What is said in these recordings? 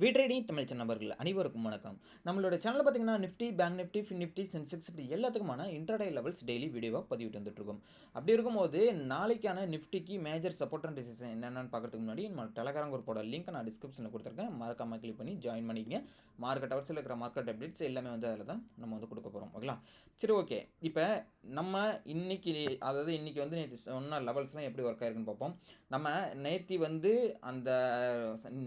Trading Tamil channel நண்பர்கள் அனைவருக்கும் வணக்கம். நம்மளோட சேனல்ல பார்த்தீங்கன்னா Nifty, bank Nifty, fin Nifty, Sensex இப்படி எல்லாத்துக்குமான இன்ட்ராடே லெவல்ஸ் டெய்லி வீடியோவா பதிவிட்டு வந்துட்டு இருக்கோம். அப்படி இருக்கும்போது நாளைக்கான நிஃப்டிக்கு மேஜர் சப்போர்ட் அண்ட் ரெசிஸ்டன்ஸ் என்னென்னு பார்க்கறதுக்கு முன்னாடி நம்ம டெலகிராம் குரூப்போட லிங்க் நான் டிஸ்கிரிப்ஷனில் கொடுத்துருக்கேன். மறக்காம கிளிக் பண்ணி ஜாயின் பண்ணிக்கங்க. மார்க்கெட் ஹவர்ஸில் இருக்கிற மார்க்கெட் அப்டேட்ஸ் எல்லாமே வந்து அதில் தான் நம்ம வந்து கொடுக்க போகிறோம். ஓகேங்களா? சரி, ஓகே. இப்போ நம்ம இன்னைக்கு வந்து நேற்று சொன்ன லெவல்ஸ்லாம் எப்படி ஒர்க் ஆயிருக்குன்னு பார்ப்போம். நம்ம நேத்தி வந்து அந்த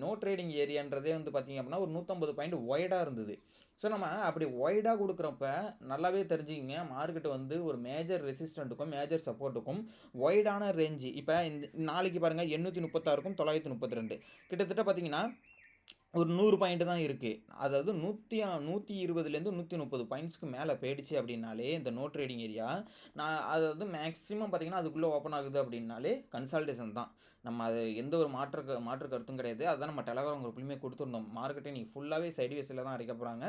நோ ட்ரேடிங் ஏரியான்றதே வந்து பார்த்தீங்க அப்படின்னா ஒரு 150 பாயிண்ட் ஒய்டாக இருந்தது. ஸோ நம்ம அப்படி ஒய்டாக கொடுக்குறப்ப நல்லாவே தெரிஞ்சுக்கிங்க, மார்க்கெட் வந்து ஒரு மேஜர் ரெசிஸ்டண்ட்டுக்கும் மேஜர் சப்போர்ட்டுக்கும் ஒய்டான ரேஞ்சு. இப்போ இந்த நாளைக்கு பாருங்கள் 836க்கும் 932 கிட்டத்தட்ட பார்த்தீங்கன்னா ஒரு 100 பாயிண்ட் தான் இருக்குது. அதாவது 120லேருந்து 130 பாயிண்ட்ஸ்க்கு மேலே போயிடுச்சு அப்படின்னாலே இந்த நோ ட்ரேடிங் ஏரியா அதாவது மேக்ஸிமம் பார்த்தீங்கன்னா அதுக்குள்ளே ஓப்பன் ஆகுது அப்படின்னாலே கன்சால்டேஷன் தான். நம்ம அது எந்த ஒரு மாற்று கருத்தும் கிடையாது. அதுதான் நம்ம டெலகிராம் குரூப்லையுமே கொடுத்துருந்தோம். மார்க்கெட்டை நீங்கள் ஃபுல்லாகவே சைட்வேஸில் தான் அரைக்க போகிறாங்க.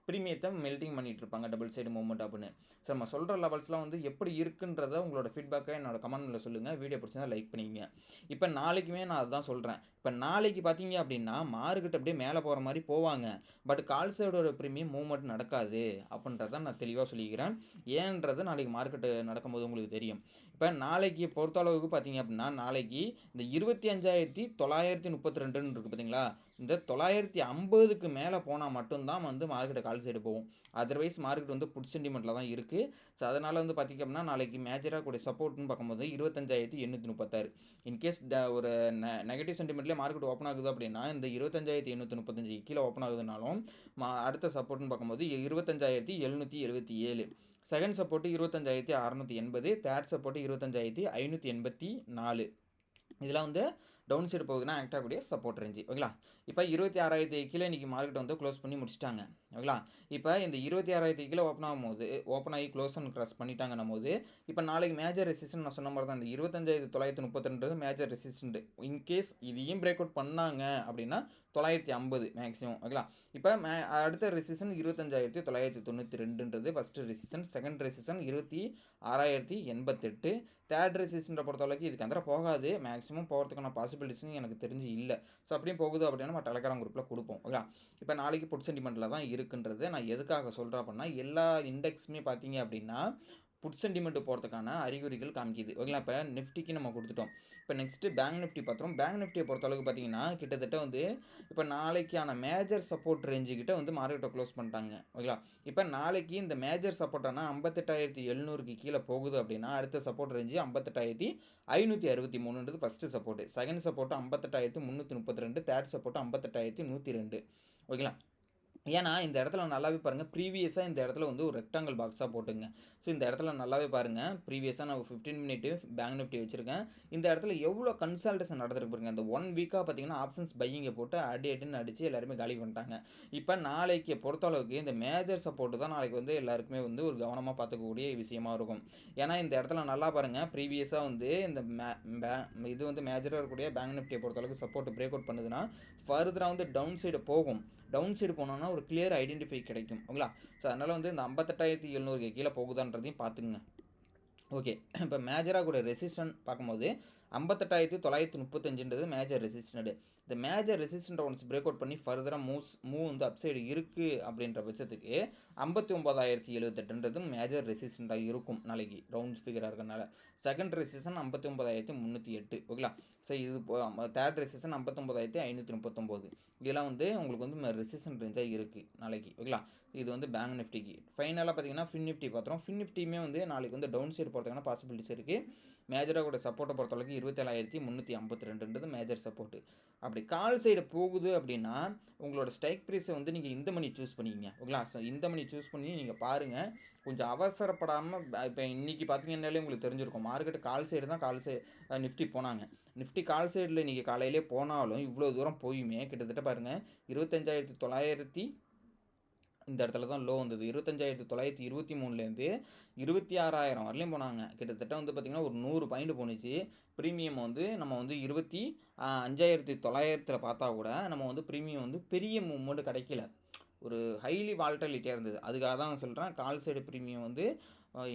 ப்ரீமியத்தை மெல்ட்டிங் பண்ணிட்டு இருப்பாங்க, டபுள் சைடு மூவ்மெண்ட் அப்படின்னு. ஸோ நம்ம சொல்கிற லெவல்ஸ்லாம் வந்து எப்படி இருக்குன்றத உங்களோட ஃபீட்பேக்கை என்னோட கமெண்ட்டில் சொல்லுங்கள். வீடியோ பிடிச்சிருந்தா லைக் பண்ணிக்கங்க. இப்போ நாளைக்குமே நான் அதுதான் சொல்கிறேன். இப்போ நாளைக்கு பார்த்தீங்க அப்படின்னா மார்க்கெட் அப்படியே மேலே போகிற மாதிரி போவாங்க. பட் கால் சைடோட ப்ரீமியம் மூவ்மெண்ட் நடக்காது அப்படின்றத நான் தெளிவாக சொல்லிக்கிறேன். ஏன்றது நாளைக்கு மார்க்கெட்டு நடக்கும்போது உங்களுக்கு தெரியும். இப்போ நாளைக்கு பொறுத்தளவுக்கு பார்த்தீங்க அப்படின்னா நாளைக்கு இந்த 25,932 இருக்குது பார்த்தீங்களா, இந்த 950க்கு மேலே போனால் மட்டும்தான் வந்து மார்க்கெட்டு கால் சைடு போகும். அதர்வைஸ் மார்க்கெட் வந்து புட் சென்டிமெண்ட்டில் தான் இருக்குது. ஸோ அதனால் வந்து பார்த்திங்க அப்படின்னா நாளைக்கு மேஜராக கூடிய சப்போர்ட்னு பார்க்கும்போது 25,836. இன்கேஸ் ஒரு நெகட்டிவ் சென்டிமெண்ட்லேயே மார்க்கெட் ஓப்பன் ஆகுது அப்படின்னா இந்த 25,835 கீழே ஓப்பன் ஆகுதுனாலும் அடுத்த சப்போர்ட்னு பார்க்கும்போது 25,777. Second support 25,680. Third support 25,584. இதெல்லாம் வந்து டவுன் சைடு போகுதுன்னா ஆக்ட் ஆகக்கூடிய சப்போர்ட் ரேஞ்சு. ஓகேங்களா? இப்போ 26,000 கீழே இன்றைக்கி மார்க்கெட் வந்து க்ளோஸ் பண்ணி முடிச்சிட்டாங்க. ஓகேங்களா? இப்போ இந்த 26,000 கீழே ஓப்பன் ஆகி க்ளோஸ் அண்ட் க்ராஸ் பண்ணிட்டாங்கன்னும் போது இப்போ நாளைக்கு மேஜர் ரெசிஸ்டன்ட் நான் சொன்ன மாதிரி தான் இந்த 25,932 மேஜர் ரெசிஸ்டன்ட். இன்கேஸ் இதையும் பிரேக் அவுட் பண்ணாங்க அப்படின்னா 950 மேக்ஸிமம். ஓகேங்களா? இப்போ அடுத்த ரெசிஸ்டன் 25,992ன்றது first resistance. Second resistance 26,088. Third ரெசிஸ்டன்ட்டை பொறுத்தளவுக்கு இதுக்கு அந்த போகாது. மேக்ஸிமம் போகிறதுக்கான பாசிபிலிட்டிஸ்னு எனக்கு தெரிஞ்சு இல்லை. ஸோ அப்படியும் போகுது அப்படின்னா நம்ம டெலகிராம் குரூப்பில் கொடுப்போம். ஓகேங்களா? இப்போ நாளைக்கு புட் சென்டிமெண்ட்டில் தான் இருக்குன்றது நான் எதுக்காக சொல்கிறேன் அப்படின்னா எல்லா இண்டெக்ஸுமே பார்த்தீங்க அப்படின்னா புட் சென்டிமெண்ட் போகிறதுக்கான அறிகுறிகள் காமிக்குது. ஓகேங்களா? இப்போ நிஃப்டிக்கு நம்ம கொடுத்துட்டோம். இப்போ நெக்ஸ்ட்டு பேங்க் நிஃப்டி பார்த்துறோம். பேங்க் நிஃப்டியை பொறுத்தளவுக்கு பார்த்தீங்கன்னா கிட்டத்தட்ட வந்து இப்போ நாளைக்கான மேஜர் சப்போர்ட் ரேஞ்சுக்கிட்ட வந்து மார்க்கெட்டை க்ளோஸ் பண்ணிட்டாங்க. ஓகேங்களா? இப்போ நாளைக்கு இந்த மேஜர் சப்போர்ட்டானா 58,700க்கு கீழே போகுது அப்படின்னா அடுத்த சப்போர்ட் ரேஞ்சு 58,563ன்றது first support. Second support 58,332. Third support 58,102. ஓகேங்களா? ஏன்னா இந்த இடத்துல நல்லாவே பாருங்கள், ப்ரீவியஸாக இந்த இடத்துல வந்து ஒரு ரெக்டாங்கிள் பாக்ஸாக போட்டுங்க. ஸோ இந்த இடத்துல நல்லாவே பாருங்கள், ப்ரீவியஸாக நான் 15 மினிட் பேங்க் நிஃப்டி வச்சுருக்கேன். இந்த இடத்துல எவ்வளோ கன்சல்டேஷன் நடந்துருக்கு பாருங்க. இந்த 1 வீக்காக பார்த்தீங்கன்னா ஆப்ஷன்ஸ் பையிங்கை போட்டு அடின்னு அடித்து எல்லாருமே காலி பண்ணிட்டாங்க. இப்போ நாளைக்கு பொறுத்தளவுக்கு இந்த மேஜர் சப்போர்ட்டு தான் நாளைக்கு வந்து எல்லாருக்குமே வந்து ஒரு கவனமாக பார்த்துக்கக்கூடிய விஷயமா இருக்கும். ஏன்னா இந்த இடத்துல நல்லா பாருங்கள், ப்ரீவியஸாக வந்து இந்த இது வந்து மேஜராக இருக்கக்கூடிய பேங்க் நிஃப்டியை பொறுத்தளவுக்கு சப்போர்ட் பிரேக் அவுட் பண்ணுதுன்னா ஃபர்தராக வந்து டவுன் சைடு போகும். டவுன் சைடு போனோன்னா ஒரு கிளியர் ஐடென்டிஃபை கிடைக்கும். ஓகேங்களா? ஸோ அதனால் வந்து இந்த 58,700 கீழே போகுதான்றதையும் பார்த்துங்க. ஓகே. இப்போ மேஜராக கூட ரெசிஸ்டன்ட் பார்க்கும்போது 58,935ன்றது மேஜர் ரெசிஸ்டன்ட். இந்த மேஜர் ரெசிஸ்டன்ட்டை ஒன்ஸ் பிரேக் அவுட் பண்ணி ஃபர்தராக மூவ் வந்து அப்சைடு இருக்குது அப்படின்ற பட்சத்துக்கு 59,078ன்றது மேஜர் ரெசிஸ்டண்ட்டாக இருக்கும் நாளைக்கு ரவுண்ட் ஃபிகராக இருக்கனால. Second resistance 59,308. ஓகேங்களா? ஸோ இது தேர்ட் ரெசிஸ்டன் 59,539. இதெல்லாம் வந்து உங்களுக்கு வந்து ரெசிஸ்டன் ரேஞ்சாக இருக்குது நாளைக்கு. ஓகேங்களா? இது வந்து பேங்க் நிஃப்டிக்கு. ஃபைனலாக பார்த்தீங்கன்னா ஃபின் நிஃப்டி பார்த்துறோம். ஃபின் நிஃப்டியுமே வந்து நாளைக்கு வந்து டவுன் சைடு போகிறதுக்கான பாசிபிலிட்டிஸ் இருக்குது. மேஜராக கூட சப்போர்ட்டை பொறுத்தளவுக்கு 27,352ன்றது மேஜர் சப்போர்ட்டு. அப்படி கால் சைடு போகுது அப்படின்னா உங்களோட ஸ்ட்ரைக் ப்ரைஸை வந்து நீங்கள் இந்த மணி சூஸ் பண்ணிக்கிங்க. ஓகேங்களா? ஸோ இந்த மணி சூஸ் பண்ணி நீங்கள் பாருங்கள். கொஞ்சம் அவசரப்படாமல் இப்போ இன்றைக்கி பார்த்தீங்கன்னாலே உங்களுக்கு தெரிஞ்சிருக்கும், மார்க்கெட்டு கால் சைடு தான் நிஃப்டி போனாங்க. நிஃப்டி கால் சைடில் நீங்கள் காலையிலே போனாலும் இவ்வளோ தூரம் போயுமே கிட்டத்தட்ட பாருங்கள் 25,900 இந்த இடத்துல தான் லோ வந்தது. 25,923லேருந்து 26,000 வரலையும் போனாங்க. கிட்டத்தட்ட வந்து பார்த்திங்கன்னா ஒரு 100 பாயிண்ட் போணுச்சு. ப்ரீமியம் வந்து நம்ம வந்து 25,900 பார்த்தா கூட நம்ம வந்து ப்ரீமியம் வந்து பெரிய மூவ்மெண்ட் கிடைக்கல. ஒரு ஹைலி வால்டலிட்டியாக இருந்தது. அதுக்காக தான் சொல்கிறேன், கால் சைடு ப்ரீமியம் வந்து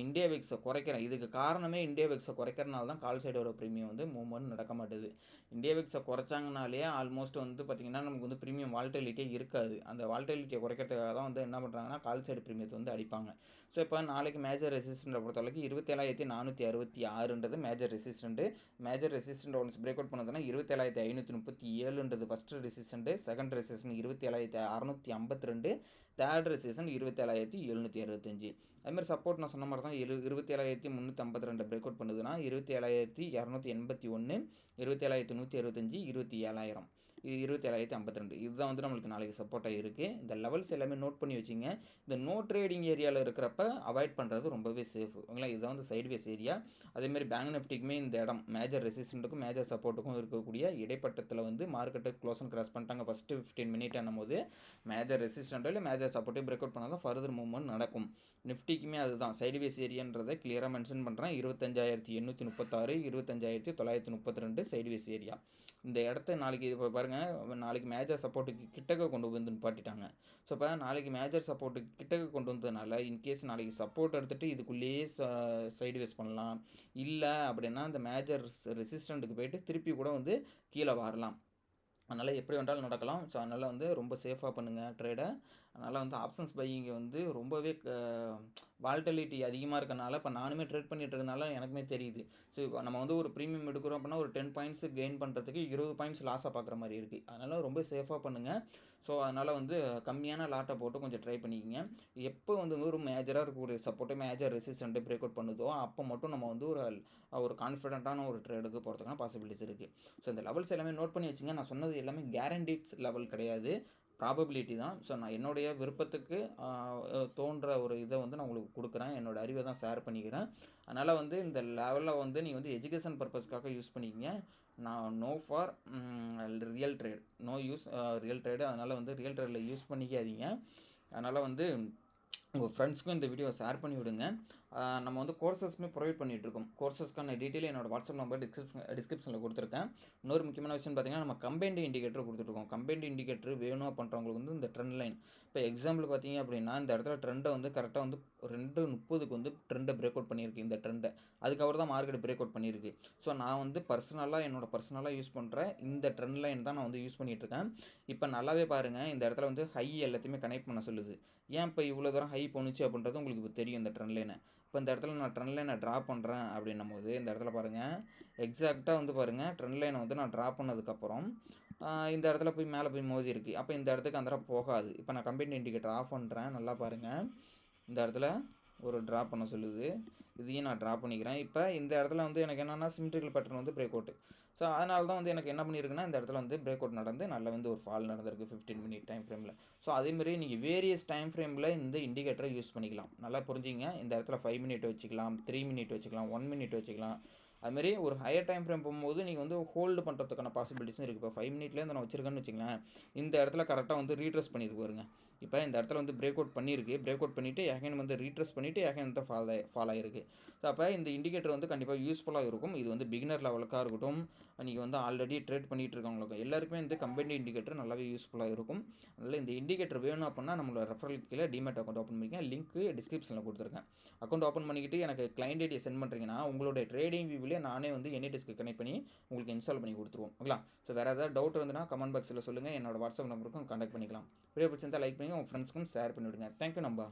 இந்தியா விக்ஸை குறைக்கிறேன். இதுக்கு காரணமே இந்தியா விக்ஸை குறைக்கிறனால தான் கால் சைடோட ப்ரீமியம் வந்து மூவ்மெண்ட் நடக்க மாட்டுது. இந்தியா விக்ஸை குறைச்சாங்கனாலே ஆல்மோஸ்ட் வந்து பார்த்திங்கன்னா நமக்கு வந்து ப்ரீமியம் வால்டிலிட்டியே இருக்காது. அந்த வால்டிலிட்டியை குறைக்கிறதுக்காக தான் வந்து என்ன பண்ணுறாங்கன்னா கால் சைடு ப்ரீமியத்தை வந்து அடிப்பாங்க. ஸோ இப்போ நாளைக்கு மேஜர் ரெசிஸ்டண்ட்டை பொறுத்தளவுக்கு 27,466ன்றது major resistant. Major resistant once break out பண்ணதுன்னா 27,537ன்றது first resistant. Second resistant 27,652. Third resistant 27,765. அதுமாதிரி சப்போர்ட் நான் சொன்ன மாதிரி தான் 27,352 பிரேக் அவுட் பண்ணுதுன்னா 27,281, 27,165, 27,000, 27,052 இதுதான் வந்து நம்மளுக்கு நாளைக்கு சப்போர்ட்டாக இருக்குது. இந்த லெவல்ஸ் எல்லாமே நோட் பண்ணி வச்சுங்க. இந்த நோ ட்ரேடிங் ஏரியாவில் இருக்கிறப்ப அவாய்ட் பண்ணுறது ரொம்பவே சேஃப். ஓகேங்களா, இதுதான் வந்து சைட்வேஸ் ஏரியா. அதேமாதிரி பேங்க் நிஃப்டிக்குமே இந்த இடம் மேஜர் ரெசிஸ்டண்ட்டுக்கும் மேஜர் சப்போர்ட்டுக்கும் இருக்கக்கூடிய இடைப்பட்டத்தில் வந்து மார்க்கெட்டு க்ளோஸ் அண்ட் கிராஸ் பண்ணிட்டாங்க. ஃபஸ்ட்டு 15 மினிட் ஆனும்போது மேஜர் ரெசிஸ்டண்ட்டோ இல்லை மேஜர் சப்போர்ட்டே பிரேக் அவுட் பண்ணால் தான் ஃபர்தர் மூவ்மெண்ட் நடக்கும். நிஃப்டிக்குமே அதுதான் சைட்வேஸ் ஏரியான்றதை கிளியராக மென்ஷன் பண்ணுறேன். 25,836, 25,932 சைட்வேஸ் ஏரியா. இந்த இடத்த நாளைக்கு இப்போ பாருங்கள், நாளைக்கு மேஜர் சப்போர்ட்டுக்கு கிட்டக்க கொண்டு வந்து நிப்பாட்டிட்டாங்க. ஸோ இப்போ நாளைக்கு மேஜர் சப்போர்ட்டுக்கு கிட்டக்க கொண்டு வந்ததுனால இன்கேஸ் நாளைக்கு சப்போர்ட் எடுத்துகிட்டு இதுக்குள்ளேயே சைட்வேஸ் பண்ணலாம். இல்லை அப்படின்னா இந்த மேஜர் ரெசிஸ்டண்ட்டுக்கு போயிட்டு திருப்பி கூட வந்து கீழே வரலாம். அதனால் எப்படி வேண்டாலும் நடக்கலாம். ஸோ அதனால் வந்து ரொம்ப சேஃபாக பண்ணுங்கள் ட்ரேடை. அதனால் வந்து ஆப்ஷன்ஸ் பையிங்க வந்து ரொம்பவே வால்டிலிட்டி அதிகமாக இருக்கனால இப்போ நானுமே ட்ரேட் பண்ணிட்டு இருக்கனால எனக்குமே தெரியுது. ஸோ நம்ம வந்து ஒரு ப்ரீமியம் எடுக்கிறோம் அப்படின்னா ஒரு 10 பாயிண்ட்ஸ் கெயின் பண்ணுறதுக்கு 20 பாயிண்ட்ஸ் லாஸாக பார்க்குற மாதிரி இருக்குது. அதனால் ரொம்ப சேஃபாக பண்ணுங்கள். ஸோ அதனால் வந்து கம்மியான லாட்டை போட்டு கொஞ்சம் ட்ரை பண்ணிக்கிங்க. எப்போ வந்து ஒரு மேஜராக இருக்கக்கூடிய support major resistant break out பண்ணுதோ அப்போ மட்டும் நம்ம வந்து ஒரு கான்ஃபிடென்ட்டான ஒரு ட்ரேடுக்கு போகிறதுக்கான பாசிபிலிட்டிஸ் இருக்குது. ஸோ இந்த லெவல்ஸ் எல்லாமே நோட் பண்ணி வச்சுங்க. நான் சொன்னது எல்லாமே கேரண்டிட்ஸ் லெவல் கிடையாது, ப்ராபபிலிட்டி தான். ஸோ நான் என்னுடைய விருப்பத்துக்கு தோன்ற ஒரு இதை வந்து நான் உங்களுக்கு கொடுக்குறேன். என்னோடய அறிவை தான் ஷேர் பண்ணிக்கிறேன். அதனால் வந்து இந்த லெவலில் வந்து நீங்கள் வந்து எஜுகேஷன் பர்பஸ்க்காக யூஸ் பண்ணிக்கிங்க. நான் no for real trade, no use real trade. அதனால் வந்து ரியல் ட்ரேடில் யூஸ் பண்ணிக்காதீங்க. அதனால் வந்து உங்கள் ஃப்ரெண்ட்ஸ்க்கும் இந்த வீடியோ ஷேர் பண்ணி விடுங்க. நம்ம வந்து கோர்சஸ்மே ப்ரொவைட் பண்ணிகிட்ருக்கோம். கோர்சஸ்க்கான டீட்டெயில் என்னோடய வாட்ஸ்அப் நம்பர் டிஸ்கிரிப்ஷனில் கொடுத்துருக்கேன். இன்னொரு முக்கியமான விஷயம் பார்த்தீங்கன்னா நம்ம கம்பைன்டு இண்டிகேட்டர் கொடுத்துட்ருக்கோம். கம்பைன்டு இண்டிகேட்டர் வேணும் பண்ணுறவங்களுக்கு வந்து இந்த ட்ரெண்ட் லைன் இப்போ எக்ஸாம்பிள் பார்த்தீங்க அப்படின்னா இந்த இடத்துல ட்ரெண்டை வந்து கரெக்டாக வந்து 2:30க்கு வந்து ட்ரெண்டை பிரேக் அவுட் பண்ணியிருக்கு. இந்த ட்ரெண்டை அதுக்கப்புறம் தான் மார்க்கெட் பிரேக் அவுட் பண்ணியிருக்கு. ஸோ நான் வந்து பர்சனலாக யூஸ் பண்ணுறேன் இந்த ட்ரெண்ட் லைன் தான் நான் வந்து யூஸ் பண்ணிகிட்ருக்கேன். இப்போ நல்லாவே பாருங்கள், இந்த இடத்துல வந்து ஹை எல்லாத்தையுமே கனெக்ட் பண்ண சொல்லுது. ஏன் இப்போ இவ்வளோ தூரம் ஹை போணுச்சு அப்படின்றது உங்களுக்கு இப்போ தெரியும் இந்த ட்ரெண்ட் லைனை. இப்போ இந்த இடத்துல நான் ட்ரெண்ட் லைனை ட்ரா பண்ணுறேன் அப்படின்னும் போது இந்த இடத்துல பாருங்கள், எக்ஸாக்டாக வந்து பாருங்கள் ட்ரெண்ட் லைனை வந்து நான் ட்ரா பண்ணதுக்கப்புறம் இந்த இடத்துல போய் மேலே போய் மோதி இருக்குது. அப்போ இந்த இடத்துக்கு அந்த இடம் போகாது. இப்போ நான் கம்பைன்ட் இண்டிகேட்டர் ஆஃப் பண்ணுறேன். நல்லா பாருங்கள், இந்த இடத்துல ஒரு ட்ரா பண்ண சொல்லுது. இதையும் நான் ட்ரா பண்ணிக்கிறேன். இப்போ இந்த இடத்துல வந்து எனக்கு என்னென்னா சிமெட்ரிக்கல் பேட்டர்ன் வந்து பிரேக் அவுட். ஸோ அதனால தான் வந்து எனக்கு என்ன பண்ணியிருக்குன்னா இந்த இடத்துல வந்து பிரேக் அவுட் நடந்து நல்லா வந்து ஒரு ஃபால் நடந்திருக்கு 15 மினிட் டைம் ஃப்ரேமில். ஸோ அதேமாதிரி நீங்கள் வேரியஸ் டைம் ஃப்ரேமில் இந்த இண்டிகேட்டரை யூஸ் பண்ணிக்கலாம். நல்லா புரிஞ்சிங்க. இந்த இடத்துல 5 மினிட் வச்சுக்கலாம், 3 மினிட் வச்சுக்கலாம், 1 மினிட் வச்சுக்கலாம். அதுமாரி ஒரு ஹையர் டைம் ஃப்ரேம் போகும்போது நீங்கள் வந்து ஹோல்டு பண்ணுறதுக்கான பாசிபிலிட்டிஸும் இருக்குது. இப்போ 5 மினிட்லேருந்து நான் வச்சுருக்கேன்னு வச்சுங்களேன், இந்த இடத்துல கரெக்டாக வந்து ரீட்ரெஸ் பண்ணியிருக்கு பாருங்க. இப்போ இந்த இடத்துல வந்து பிரேக் அவுட் பண்ணியிருக்கு. பிரேக் அவுட் பண்ணிவிட்டு எகைன் வந்து ரீட்ரெஸ் பண்ணிவிட்டு எகைன் தான் ஃபால் ஆகிருக்கு. ஸோ அப்போ இந்த இண்டிகேட்டர் வந்து கண்டிப்பாக யூஸ்ஃபுல்லாக இருக்கும். இது வந்து பிகினர் லெவலுக்காக இருக்கட்டும், நீங்கள் வந்து ஆல்ரெடி ட்ரேட் பண்ணிகிட்டு இருக்கவங்களுக்கு எல்லாருக்குமே இந்த கம்பைன்ட் இண்டிகேட்டர் நல்லாவே யூஸ்ஃபுல்லாக இருக்கும். அதனால் இந்த இண்டிகேட்டர் வேணும் அப்படின்னா நம்மளோட ரெஃபரல் கீழே டிமேட் அக்கௌண்ட் ஓப்பன் பண்ணிக்க லிங்க்கு டிஸ்கிரிப்ஷனில் கொடுத்துருக்கேன். அக்கௌண்ட் ஓப்பன் பண்ணிக்கிட்டு எனக்கு கிளைண்ட் ஐடியை சென்ட் பண்ணுறீங்கன்னா உங்களுடைய ட்ரேடிங் வியூவிலே நானே வந்து என்இடிஎஸ்க்கு கனெக்ட் பண்ணி உங்களுக்கு இன்ஸ்டால் பண்ணி கொடுத்துருவோம். ஓகேங்களா? ஸோ வேறு ஏதாவது டவுட் இருந்ததுன்னா கமெண்ட் பாக்ஸில் சொல்லுங்கள். என்னோட வாட்ஸ்அப் நம்பருக்கும் கான்டாக்ட் பண்ணிக்கலாம். வீடியோ பிடிச்சிருந்தா லைக் பண்ணி உங்கள் ஃப்ரெண்ட்ஸ்க்கும் ஷேர் பண்ணிவிடுங்க. தேங்க்யூ நம்பா.